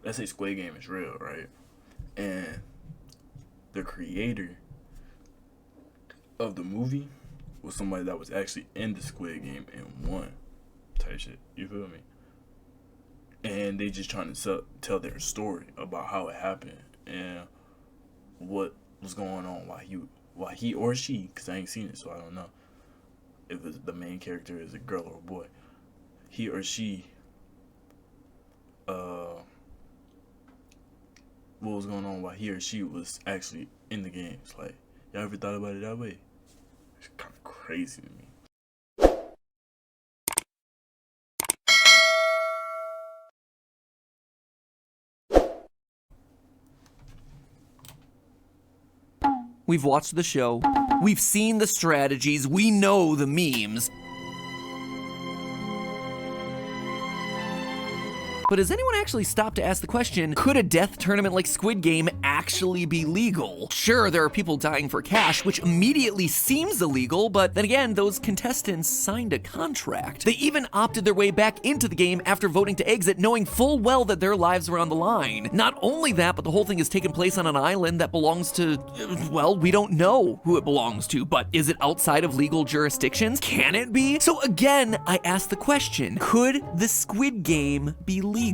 let's say Squid Game is real, right? And the creator of the movie was somebody that was actually in the Squid Game and won, type shit. You feel me? And they just trying to tell their story about how it happened and what was going on, why he or she, because I ain't seen it, so I don't know if the main character is a girl or a boy. He or she, what was going on while he or she was actually in the games. Like, y'all ever thought about it that way? It's kind of crazy to me. We've watched the show, we've seen the strategies, we know the memes. But has anyone actually stopped to ask the question, could a death tournament like Squid Game actually be legal? Sure, there are people dying for cash, which immediately seems illegal, but then again, those contestants signed a contract. They even opted their way back into the game after voting to exit, knowing full well that their lives were on the line. Not only that, but the whole thing is taking place on an island that belongs to, well, we don't know who it belongs to, but is it outside of legal jurisdictions? Can it be? So again, I ask the question, could the Squid Game be legal?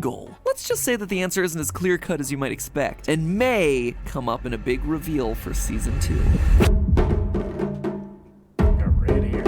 Let's just say that the answer isn't as clear-cut as you might expect, and may come up in a big reveal for season 2. Got red here.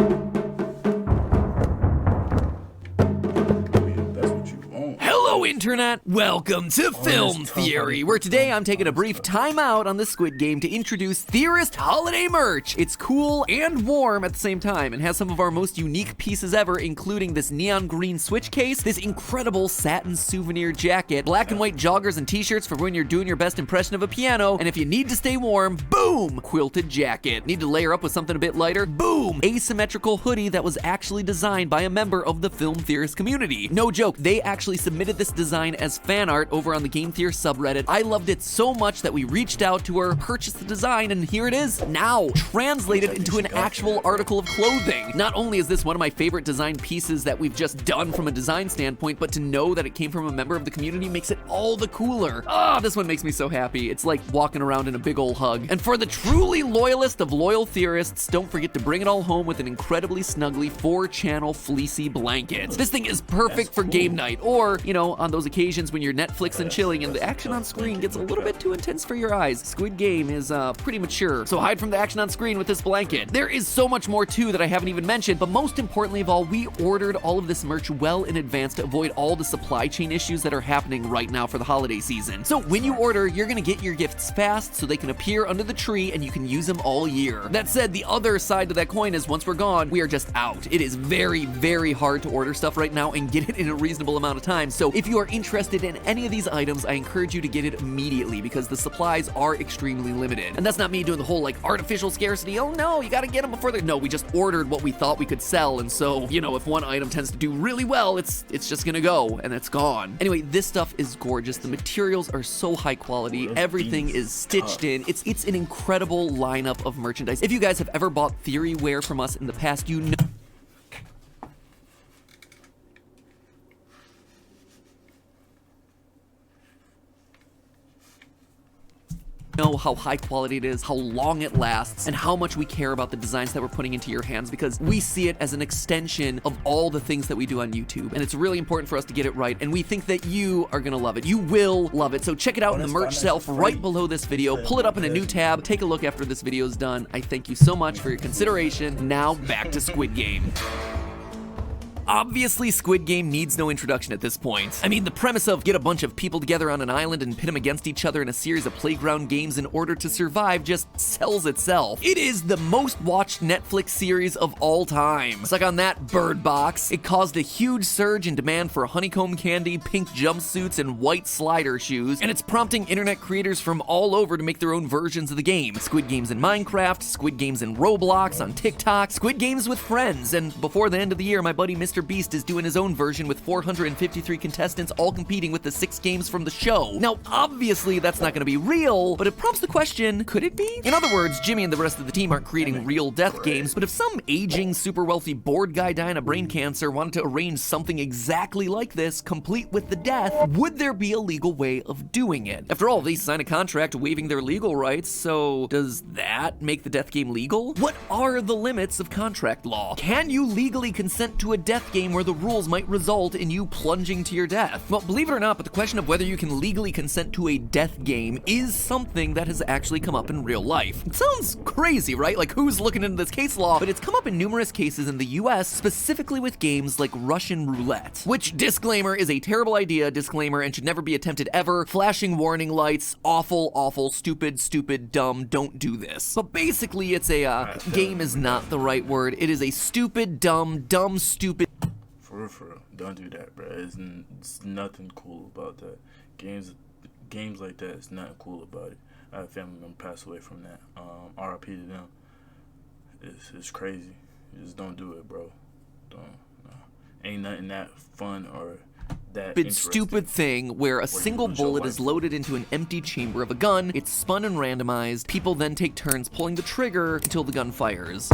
That's what you want. Hello, Internet! Welcome to Film Theory, where today I'm taking a brief time out on the Squid Game to introduce Theorist Holiday merch. It's cool and warm at the same time, and has some of our most unique pieces ever, including this neon green switch case, this incredible satin souvenir jacket, black and white joggers and t-shirts for when you're doing your best impression of a piano, and if you need to stay warm, boom! Quilted jacket. Need to layer up with something a bit lighter? Boom! Asymmetrical hoodie that was actually designed by a member of the film theorist community. No joke, they actually submitted this design as fan art over on the Game Theory subreddit. I loved it so much that we reached out to her, purchased the design, and here it is now, translated into an actual article of clothing. Not only is this one of my favorite design pieces that we've just done from a design standpoint, but to know that it came from a member of the community makes it all the cooler. This one makes me so happy. It's like walking around in a big ol' hug. And for the truly loyalist of loyal theorists, don't forget to bring it all home with an incredibly snuggly 4-channel fleecy blanket. This thing is perfect for game night, or, you know, on those occasions when you're Netflix and chilling and the action on screen gets a little bit too intense for your eyes. Squid Game is pretty mature, so hide from the action on screen with this blanket. There is so much more too that I haven't even mentioned, but most importantly of all, we ordered all of this merch well in advance to avoid all the supply chain issues that are happening right now for the holiday season. So when you order, you're gonna get your gifts fast so they can appear under the tree and you can use them all year. That said, the other side to that coin is once we're gone, we are just out. It is very, very hard to order stuff right now and get it in a reasonable amount of time. So if you are interested in any of these items, I encourage you to get it immediately because the supplies are extremely limited. And that's not me doing the whole like artificial scarcity. Oh no, you gotta get them before they're... No, we just ordered what we thought we could sell, and so, you know, if one item tends to do really well, it's just gonna go and it's gone. Anyway, this stuff is gorgeous. The materials are so high quality. Everything is stitched in. It's an incredible lineup of merchandise. If you guys have ever bought theory wear from us in the past, you know how high quality it is, how long it lasts, and how much we care about the designs that we're putting into your hands because we see it as an extension of all the things that we do on YouTube. And it's really important for us to get it right, and we think that you are gonna love it. You will love it. So check it out in the merch shelf right below this video. Pull it up in a new tab. Take a look after this video is done. I thank you so much for your consideration. Now back to Squid Game. Obviously, Squid Game needs no introduction at this point. I mean, the premise of get a bunch of people together on an island and pit them against each other in a series of playground games in order to survive just sells itself. It is the most watched Netflix series of all time. Suck on that, Bird Box. It caused a huge surge in demand for honeycomb candy, pink jumpsuits, and white slider shoes, and it's prompting internet creators from all over to make their own versions of the game. Squid Games in Minecraft, Squid Games in Roblox, on TikTok, Squid Games with friends, and before the end of the year, my buddy Mr. Mr. Beast is doing his own version with 453 contestants all competing with the 6 games from the show. Now, obviously, that's not gonna be real, but it prompts the question, could it be? In other words, Jimmy and the rest of the team aren't creating real death games, but if some aging, super wealthy bored guy dying of brain cancer wanted to arrange something exactly like this, complete with the death, would there be a legal way of doing it? After all, they sign a contract waiving their legal rights, so does that make the death game legal? What are the limits of contract law? Can you legally consent to a death game where the rules might result in you plunging to your death? Well, believe it or not, but the question of whether you can legally consent to a death game is something that has actually come up in real life. It sounds crazy, right? Like, who's looking into this case law? But it's come up in numerous cases in the US, specifically with games like Russian roulette, which, disclaimer, is a terrible idea, disclaimer, and should never be attempted ever. Flashing warning lights, awful, awful, stupid, stupid, dumb, don't do this. But basically, it's a, game is not the right word. It is a stupid, dumb, stupid. For real, don't do that, bro. It's nothing cool about that. Games like that, it's nothing cool about it. I have family members pass away from that. RIP to them. It's crazy. You just don't do it, bro. Don't. No. Ain't nothing that fun or that stupid thing where a single bullet is loaded into an empty chamber of a gun, it's spun and randomized, people then take turns pulling the trigger until the gun fires.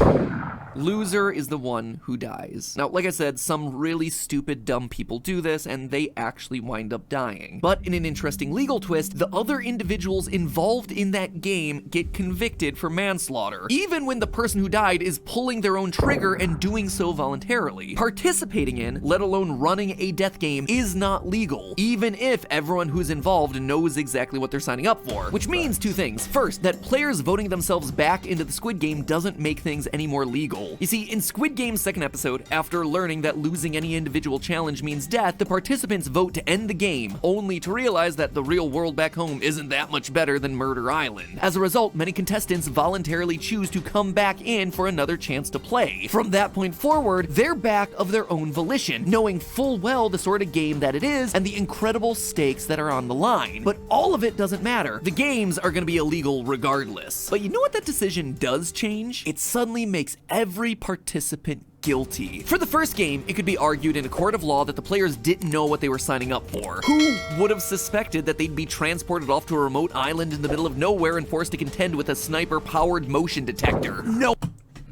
Loser is the one who dies. Now, like I said, some really stupid, dumb people do this, and they actually wind up dying. But in an interesting legal twist, the other individuals involved in that game get convicted for manslaughter, even when the person who died is pulling their own trigger and doing so voluntarily. Participating in, let alone running a death game, is not legal, even if everyone who's involved knows exactly what they're signing up for. Which means two things. First, that players voting themselves back into the Squid Game doesn't make things any more legal. You see, in Squid Game's second episode, after learning that losing any individual challenge means death, the participants vote to end the game, only to realize that the real world back home isn't that much better than Murder Island. As a result, many contestants voluntarily choose to come back in for another chance to play. From that point forward, they're back of their own volition, knowing full well the sort of game that it is and the incredible stakes that are on the line. But all of it doesn't matter. The games are going to be illegal regardless. But you know what that decision does change? It suddenly makes every participant guilty. For the first game, it could be argued in a court of law that the players didn't know what they were signing up for. Who would have suspected that they'd be transported off to a remote island in the middle of nowhere and forced to contend with a sniper-powered motion detector? No.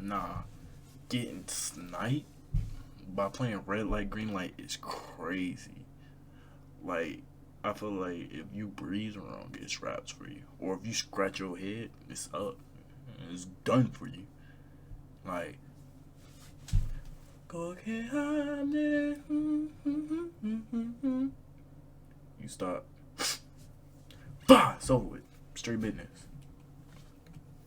Nah, getting sniped by playing red light, green light is crazy. Like, I feel like if you breathe wrong, it's wraps for you. Or if you scratch your head, it's up. It's done for you. Like, go get high, you stop. Bah, it's over with. Straight business.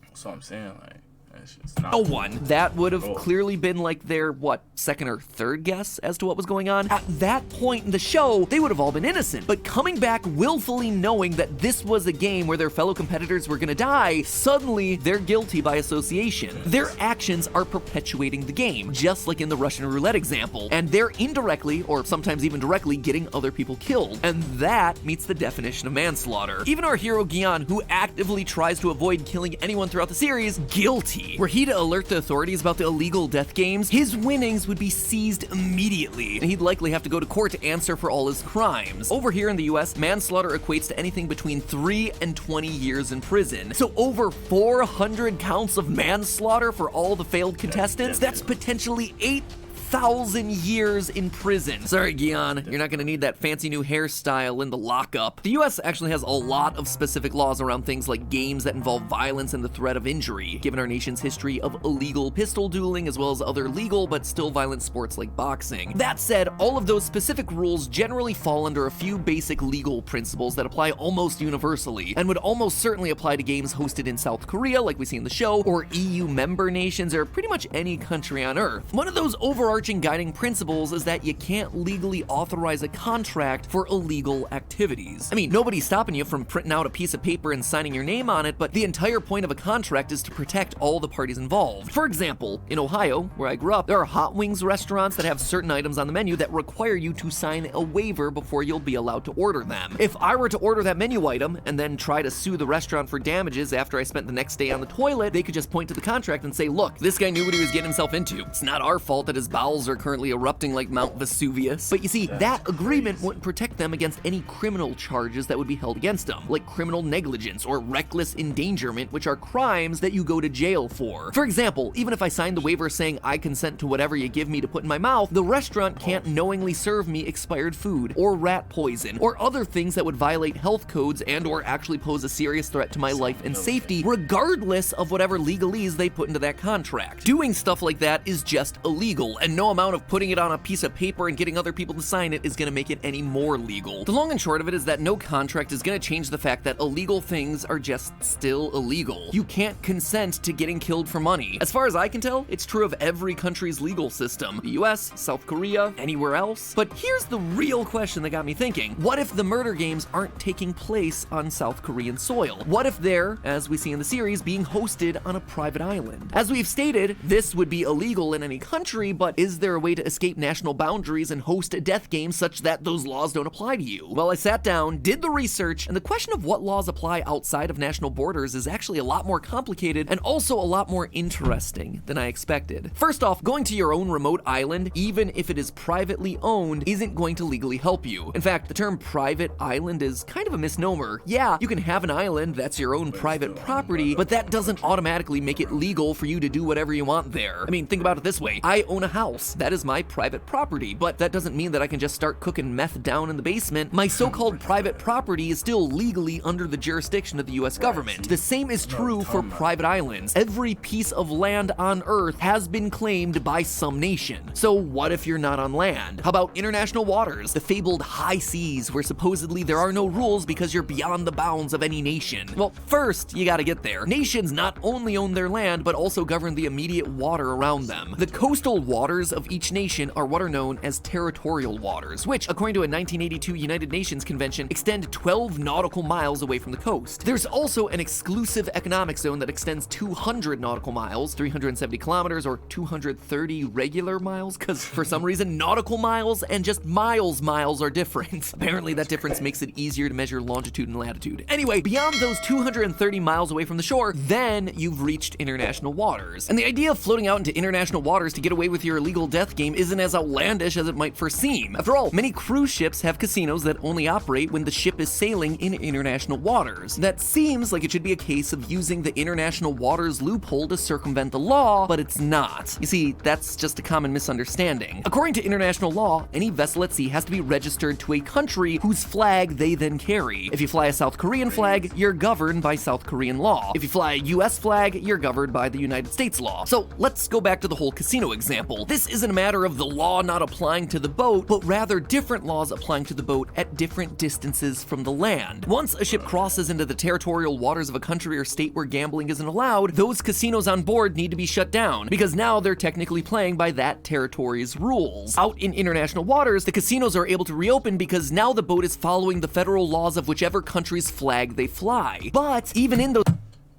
That's what I'm saying. Like, that's just not one. That would have clearly been like their, second or third guess as to what was going on. At that point in the show, they would have all been innocent. But coming back willfully knowing that this was a game where their fellow competitors were gonna die, suddenly they're guilty by association. Their actions are perpetuating the game, just like in the Russian roulette example. And they're indirectly, or sometimes even directly, getting other people killed. And that meets the definition of manslaughter. Even our hero Gian, who actively tries to avoid killing anyone throughout the series, guilty. Were he to alert the authorities about the illegal death games, his winnings would be seized immediately, and he'd likely have to go to court to answer for all his crimes. Over here in the US, manslaughter equates to anything between 3 and 20 years in prison. So over 400 counts of manslaughter for all the failed contestants? That's potentially 8,000 years in prison. Sorry, Gian, you're not gonna need that fancy new hairstyle in the lockup. The US actually has a lot of specific laws around things like games that involve violence and the threat of injury, given our nation's history of illegal pistol dueling as well as other legal but still violent sports like boxing. That said, all of those specific rules generally fall under a few basic legal principles that apply almost universally, and would almost certainly apply to games hosted in South Korea, like we see in the show, or EU member nations, or pretty much any country on Earth. One of those overarching guiding principles is that you can't legally authorize a contract for illegal activities. I mean, nobody's stopping you from printing out a piece of paper and signing your name on it, but the entire point of a contract is to protect all the parties involved. For example, in Ohio, where I grew up, there are hot wings restaurants that have certain items on the menu that require you to sign a waiver before you'll be allowed to order them. If I were to order that menu item and then try to sue the restaurant for damages after I spent the next day on the toilet, they could just point to the contract and say, look, this guy knew what he was getting himself into. It's not our fault that his bowel volcanoes are currently erupting like Mount Vesuvius. But you see, that agreement wouldn't protect them against any criminal charges that would be held against them, like criminal negligence or reckless endangerment, which are crimes that you go to jail for. For example, even if I signed the waiver saying I consent to whatever you give me to put in my mouth, the restaurant can't knowingly serve me expired food or rat poison or other things that would violate health codes and or actually pose a serious threat to my life and safety, regardless of whatever legalese they put into that contract. Doing stuff like that is just illegal, and no amount of putting it on a piece of paper and getting other people to sign it is gonna make it any more legal. The long and short of it is that no contract is gonna change the fact that illegal things are just still illegal. You can't consent to getting killed for money. As far as I can tell, it's true of every country's legal system. The US, South Korea, anywhere else. But here's the real question that got me thinking. What if the murder games aren't taking place on South Korean soil? What if they're, as we see in the series, being hosted on a private island? As we've stated, this would be illegal in any country, but is there a way to escape national boundaries and host a death game such that those laws don't apply to you? Well, I sat down, did the research, and the question of what laws apply outside of national borders is actually a lot more complicated and also a lot more interesting than I expected. First off, going to your own remote island, even if it is privately owned, isn't going to legally help you. In fact, the term private island is kind of a misnomer. Yeah, you can have an island that's your own private property, but that doesn't automatically make it legal for you to do whatever you want there. I mean, think about it this way. I own a house. That is my private property, but that doesn't mean that I can just start cooking meth down in the basement. My so-called private property is still legally under the jurisdiction of the US government. The same is true for private islands. Every piece of land on Earth has been claimed by some nation. So what if you're not on land? How about international waters, the fabled high seas where supposedly there are no rules because you're beyond the bounds of any nation? Well, first, you gotta get there. Nations not only own their land, but also govern the immediate water around them. The coastal waters of each nation are what are known as territorial waters, which, according to a 1982 United Nations convention, extend 12 nautical miles away from the coast. There's also an exclusive economic zone that extends 200 nautical miles, 370 kilometers, or 230 regular miles, because for some reason nautical miles and just miles are different. Apparently that difference makes it easier to measure longitude and latitude. Anyway, beyond those 230 miles away from the shore, then you've reached international waters. And the idea of floating out into international waters to get away with your illegal death game isn't as outlandish as it might first seem. After all, many cruise ships have casinos that only operate when the ship is sailing in international waters. That seems like it should be a case of using the international waters loophole to circumvent the law, but it's not. You see, that's just a common misunderstanding. According to international law, any vessel at sea has to be registered to a country whose flag they then carry. If you fly a South Korean flag, you're governed by South Korean law. If you fly a US flag, you're governed by the United States law. So let's go back to the whole casino example. This isn't a matter of the law not applying to the boat, but rather different laws applying to the boat at different distances from the land. Once a ship crosses into the territorial waters of a country or state where gambling isn't allowed, those casinos on board need to be shut down, because now they're technically playing by that territory's rules. Out in international waters, the casinos are able to reopen because now the boat is following the federal laws of whichever country's flag they fly. But even in those...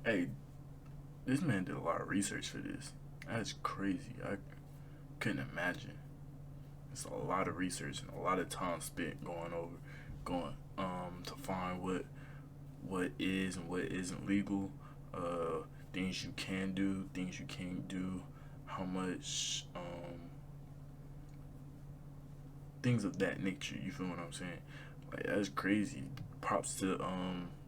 Hey, this man did a lot of research for this. That's crazy. I couldn't imagine. It's a lot of research and a lot of time spent going to find what is and what isn't legal, things you can do, things you can't do, how much, things of that nature. You feel what I'm saying? Like, that's crazy. Props to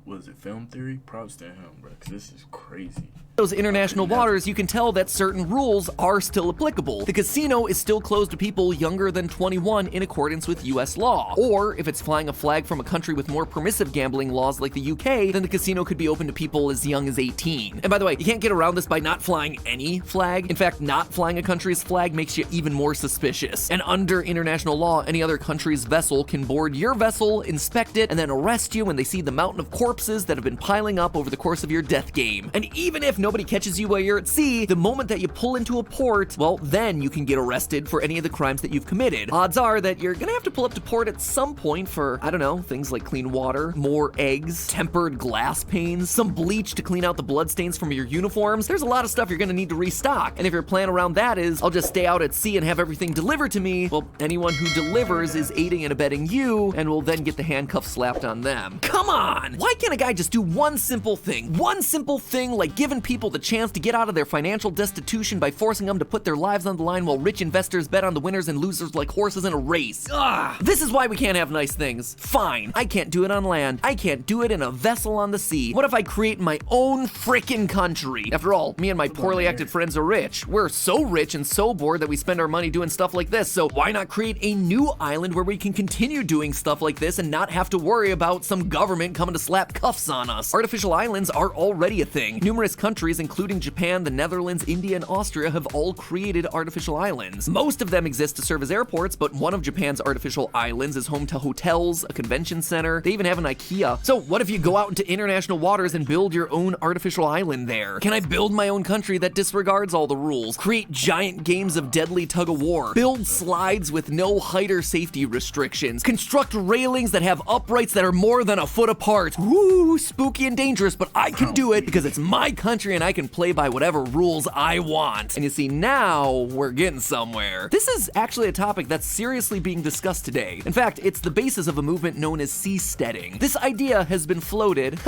what is it, Film Theory? Props to him, bro, 'cause this is crazy. Those international waters, you can tell that certain rules are still applicable. The casino is still closed to people younger than 21 in accordance with US law. Or if it's flying a flag from a country with more permissive gambling laws like the UK, then the casino could be open to people as young as 18. And by the way, you can't get around this by not flying any flag. In fact, not flying a country's flag makes you even more suspicious. And under international law, any other country's vessel can board your vessel, inspect it, and then arrest you when they see the mountain of corpses that have been piling up over the course of your death game. And even if nobody catches you while you're at sea, the moment that you pull into a port, well, then you can get arrested for any of the crimes that you've committed. Odds are that you're gonna have to pull up to port at some point for, I don't know, things like clean water, more eggs, tempered glass panes, some bleach to clean out the bloodstains from your uniforms. There's a lot of stuff you're gonna need to restock. And if your plan around that is, I'll just stay out at sea and have everything delivered to me, well, anyone who delivers is aiding and abetting you and will then get the handcuffs slapped on them. Come on! Why can't a guy just do one simple thing? One simple thing like giving people people the chance to get out of their financial destitution by forcing them to put their lives on the line while rich investors bet on the winners and losers like horses in a race. Ugh. This is why we can't have nice things. Fine, I can't do it on land. I can't do it in a vessel on the sea. What if I create my own frickin' country? After all, me and my poorly acted friends are rich. We're so rich and so bored that we spend our money doing stuff like this, so why not create a new island where we can continue doing stuff like this and not have to worry about some government coming to slap cuffs on us? Artificial islands are already a thing. Numerous countries, including Japan, the Netherlands, India, and Austria, have all created artificial islands. Most of them exist to serve as airports, but one of Japan's artificial islands is home to hotels, a convention center. They even have an IKEA. So what if you go out into international waters and build your own artificial island there? Can I build my own country that disregards all the rules? Create giant games of deadly tug-of-war? Build slides with no height or safety restrictions? Construct railings that have uprights that are more than a foot apart? Woo, spooky and dangerous, but I can do it because it's my country and I can play by whatever rules I want. And you see, now we're getting somewhere. This is actually a topic that's seriously being discussed today. In fact, it's the basis of a movement known as Seasteading. This idea has been floated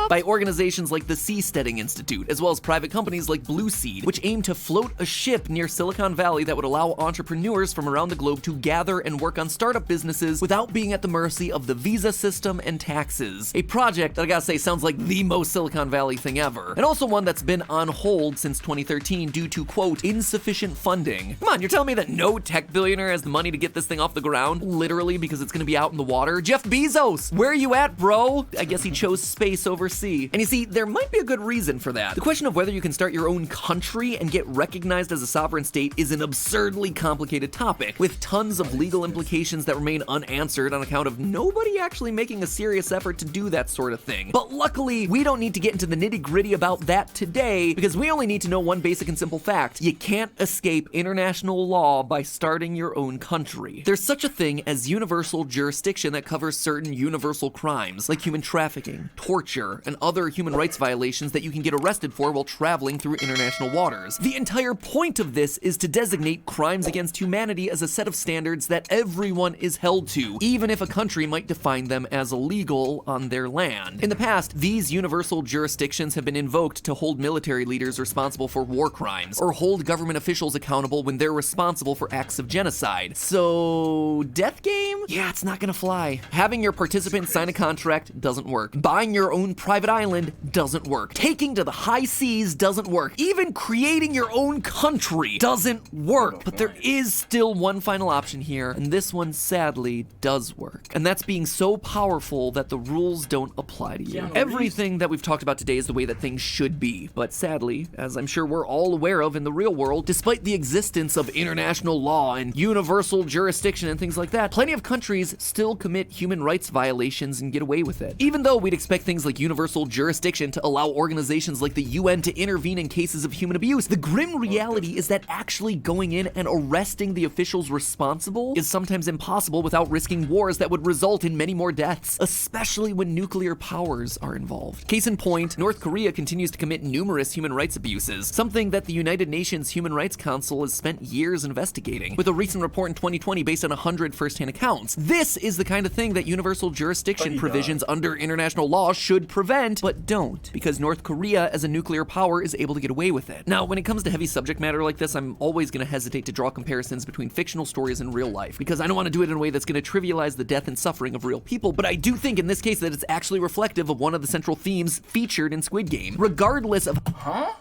by organizations like the Seasteading Institute, as well as private companies like Blue Seed, which aim to float a ship near Silicon Valley that would allow entrepreneurs from around the globe to gather and work on startup businesses without being at the mercy of the visa system and taxes. A project that I gotta say sounds like the most Silicon Valley thing ever, and also one that's been on hold since 2013 due to, quote, insufficient funding. Come on, you're telling me that no tech billionaire has the money to get this thing off the ground, literally because it's gonna be out in the water? Jeff Bezos, where are you at, bro? I guess he chose space over sea. And you see, there might be a good reason for that. The question of whether you can start your own country and get recognized as a sovereign state is an absurdly complicated topic, with tons of legal implications that remain unanswered on account of nobody actually making a serious effort to do that sort of thing. But luckily, we don't need to get into the nitty-gritty about that today, because we only need to know one basic and simple fact. You can't escape international law by starting your own country. There's such a thing as universal jurisdiction that covers certain universal crimes, like human trafficking, torture, and other human rights violations that you can get arrested for while traveling through international waters. The entire point of this is to designate crimes against humanity as a set of standards that everyone is held to, even if a country might define them as illegal on their land. In the past, these universal jurisdictions have been invoked to hold military leaders responsible for war crimes, or hold government officials accountable when they're responsible for acts of genocide. So, death game? Yeah, it's not gonna fly. Having your participants sign a contract doesn't work. Buying your own private island doesn't work. Taking to the high seas doesn't work. Even creating your own country doesn't work. But there is still one final option here, and this one sadly does work. And that's being so powerful that the rules don't apply to you. Everything that we've talked about today is the way that things should be. But sadly, as I'm sure we're all aware of in the real world, despite the existence of international law and universal jurisdiction and things like that, plenty of countries still commit human rights violations and get away with it. Even though we'd expect things like universal jurisdiction to allow organizations like the UN to intervene in cases of human abuse, the grim reality is that actually going in and arresting the officials responsible is sometimes impossible without risking wars that would result in many more deaths, especially when nuclear powers are involved. Case in point, North Korea continues to commit numerous human rights abuses, something that the United Nations Human Rights Council has spent years investigating, with a recent report in 2020 based on 100 first-hand accounts. This is the kind of thing that universal jurisdiction provisions under international law should prevent, but don't, because North Korea as a nuclear power is able to get away with it. Now, when it comes to heavy subject matter like this, I'm always going to hesitate to draw comparisons between fictional stories and real life, because I don't want to do it in a way that's going to trivialize the death and suffering of real people, but I do think in this case that it's actually reflective of one of the central themes featured in Squid Game, regardless of— Huh?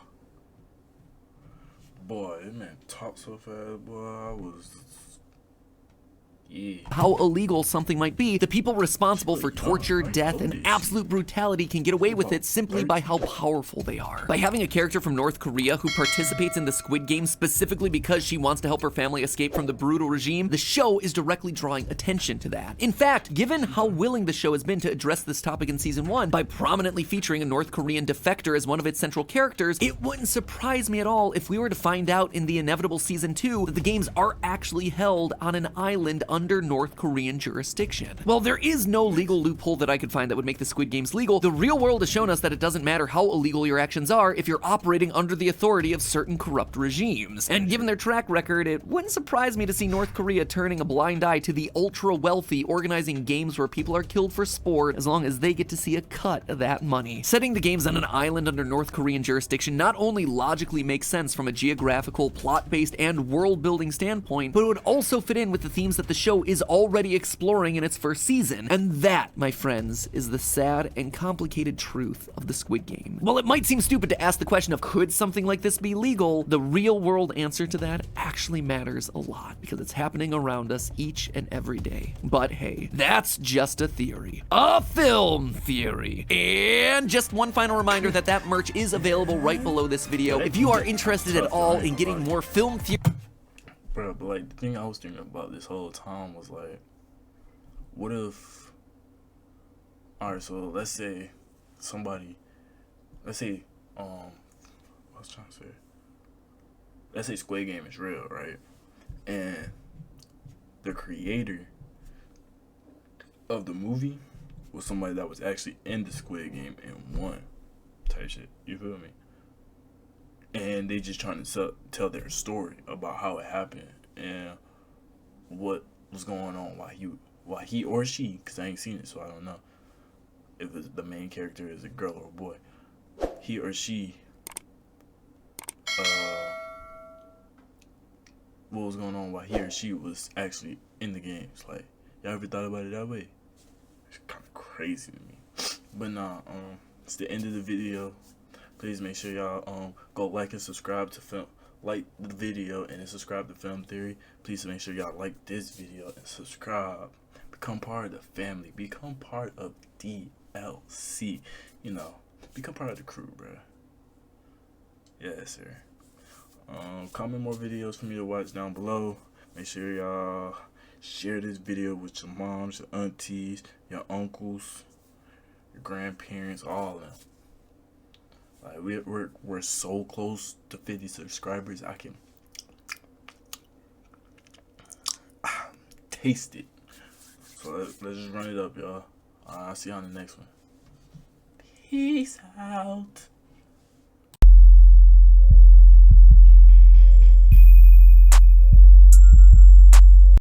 Boy, that man talked so fast, boy, I was... Yeah. How illegal something might be, the people responsible for torture, death, and absolute brutality can get away with it simply by how powerful they are. By having a character from North Korea who participates in the Squid Game specifically because she wants to help her family escape from the brutal regime, the show is directly drawing attention to that. In fact, given how willing the show has been to address this topic in season 1 by prominently featuring a North Korean defector as one of its central characters, it wouldn't surprise me at all if we were to find out in the inevitable season 2 that the games are actually held on an island under North Korean jurisdiction. Well, there is no legal loophole that I could find that would make the Squid Games legal. The real world has shown us that it doesn't matter how illegal your actions are if you're operating under the authority of certain corrupt regimes. And given their track record, it wouldn't surprise me to see North Korea turning a blind eye to the ultra-wealthy organizing games where people are killed for sport as long as they get to see a cut of that money. Setting the games on an island under North Korean jurisdiction not only logically makes sense from a geographical, plot-based, and world-building standpoint, but it would also fit in with the themes that the show is already exploring in its first season. And that, my friends, is the sad and complicated truth of the Squid Game. While it might seem stupid to ask the question of could something like this be legal, the real-world answer to that actually matters a lot because it's happening around us each and every day. But hey, that's just a theory. A film theory. And just one final reminder that that merch is available right below this video. If you are interested at all in getting more film theory... Bro, but like the thing I was thinking about this whole time was like, what if, alright, so let's say somebody, let's say, what was I trying to say? Let's say Squid Game is real, right? And the creator of the movie was somebody that was actually in the Squid Game and won, type shit. You feel me? And they just trying to tell their story about how it happened and what was going on, why he or she, because I ain't seen it, so I don't know if the main character is a girl or a boy. He or she, what was going on while he or she was actually in the games. Like, y'all ever thought about it that way? It's kind of crazy to me. But nah, it's the end of the video. Please make sure y'all go like and subscribe to like the video and then subscribe to Film Theory. Please make sure y'all like this video and subscribe. Become part of the family. Become part of DLC. You know, become part of the crew, bro. Yes, sir. Comment more videos for me to watch down below. Make sure y'all share this video with your moms, your aunties, your uncles, your grandparents, all of them. Like we're so close to 50 subscribers. I can taste it. So let's just run it up, y'all. I'll see you on the next one. Peace out.